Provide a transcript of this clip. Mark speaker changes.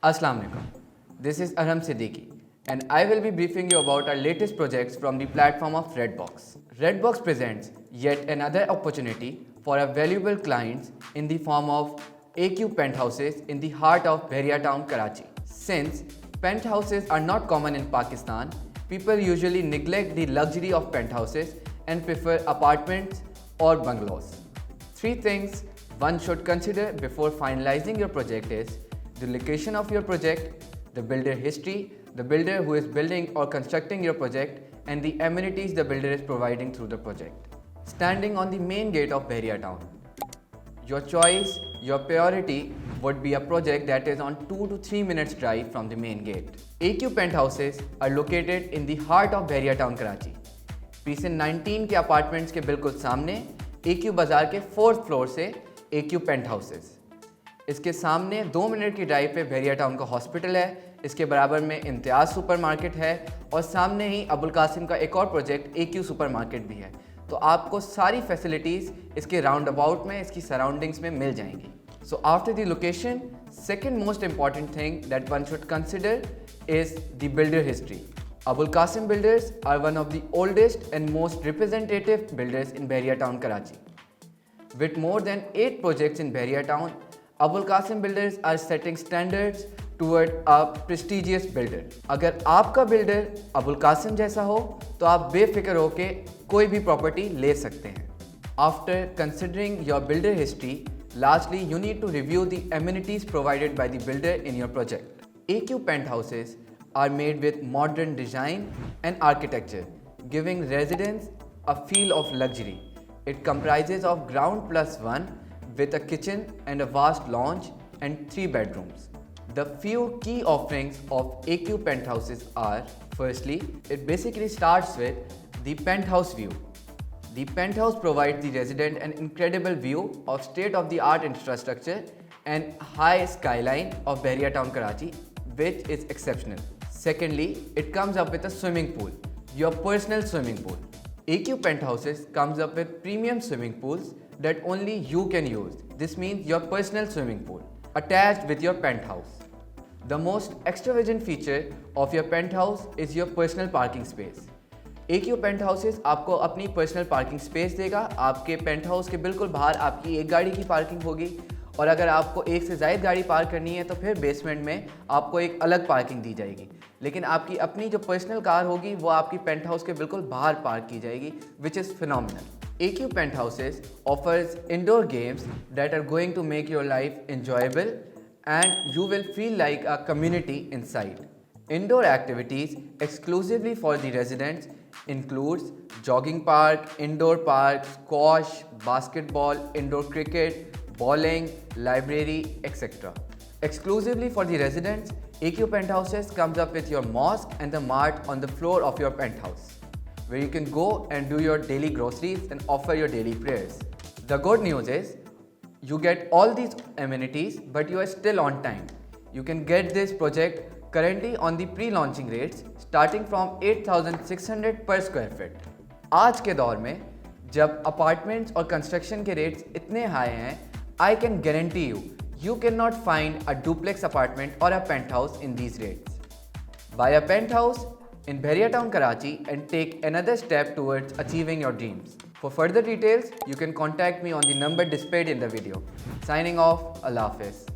Speaker 1: Assalamu alaikum. This is Arham Siddiqui and I will be briefing you about our latest projects from the platform of Redbox. Redbox presents yet another opportunity for our valuable clients in the form of AQ penthouses in the heart of Bahria Town, Karachi. Since penthouses are not common in Pakistan, people usually neglect the luxury of penthouses and prefer apartments or bungalows. Three things one should consider before finalizing your project is the location of your project, the builder history, the builder who is building or constructing your project, and the amenities the builder is providing through the project. Standing on the main gate of Bahria Town, your choice, your priority would be a project that is on 2 to 3 minutes drive from the main gate. AQ penthouses are located in the heart of Bahria Town, Karachi. Precinct 19 के apartments के बिल्कुल सामने AQ बाजार के 4th floor से AQ पेंटहाउसेस। इसके सामने 2 minute की ड्राइव पे बहरिया टाउन का हॉस्पिटल है, इसके बराबर में इम्तियाज़ सुपरमार्केट है और सामने ही अबुल कासिम का एक और प्रोजेक्ट AQ सुपरमार्केट भी है। तो आपको सारी फैसिलिटीज़ इसके राउंड अबाउट में, इसकी सराउंडिंग्स में मिल जाएंगी। So after the location, second most important thing that one should consider is the builder history. Abul Qasim Builders are one of the oldest and most representative builders in Bahria Town, Karachi. With more than 8 projects in Bahria Town, Abul Qasim Builders are setting standards toward a prestigious builder. अगर आपका builder Abul Qasim जैसा हो तो आप बेफिक्र होके कोई भी प्रॉपर्टी ले सकते हैं. After considering your builder history, lastly you need to review the amenities provided by the builder in your project. AQ penthouses are made with modern design and architecture, giving residents a feel of luxury. It comprises of ground plus 1 with a kitchen and a vast lounge and 3 bedrooms. The few key offerings of AQ penthouses are, firstly, it basically starts with the penthouse view. The penthouse provides the resident an incredible view of state-of-the-art infrastructure and high skyline of Bahria Town, Karachi, which is exceptional. Secondly, it comes up with a swimming pool, your personal swimming pool. AQ penthouses comes up with premium swimming pools that only you can use. This means your personal swimming pool attached with your penthouse. The most extravagant feature of your penthouse is your personal parking space. AQ penthouses आपको अपनी personal parking space देगा. आपके penthouse के बिल्कुल बाहर आपकी एक गाड़ी की पार्किंग होगी और अगर आपको एक से ज़ायद गाड़ी पार्क करनी है तो फिर बेसमेंट में आपको एक अलग पार्किंग दी जाएगी. लेकिन आपकी अपनी जो पर्सनल कार होगी वो आपकी पेंट हाउस के बिल्कुल बाहर पार्क की जाएगी, which is phenomenal. AQ penthouses offers indoor games that are going to make your life enjoyable and you will feel like a community inside. Indoor activities exclusively for the residents includes jogging park, indoor park, squash, basketball, indoor cricket, bowling, library, etc. Exclusively for the residents, AQ penthouses comes up with your mosque and the mart on the floor of your penthouse, where you can go and do your daily groceries and offer your daily prayers. The good news is, you get all these amenities but you are still on time. You can get this project currently on the pre-launching rates starting from 8,600 per square feet. आज के दौर में जब apartments और construction के rates इतने high हैं, I can guarantee you cannot find a duplex apartment or a penthouse in these rates. Buy a penthouse in Bahria Town, Karachi and take another step towards achieving your dreams. For further details, you can contact me on the number displayed in the video. Signing off, Allah Hafiz.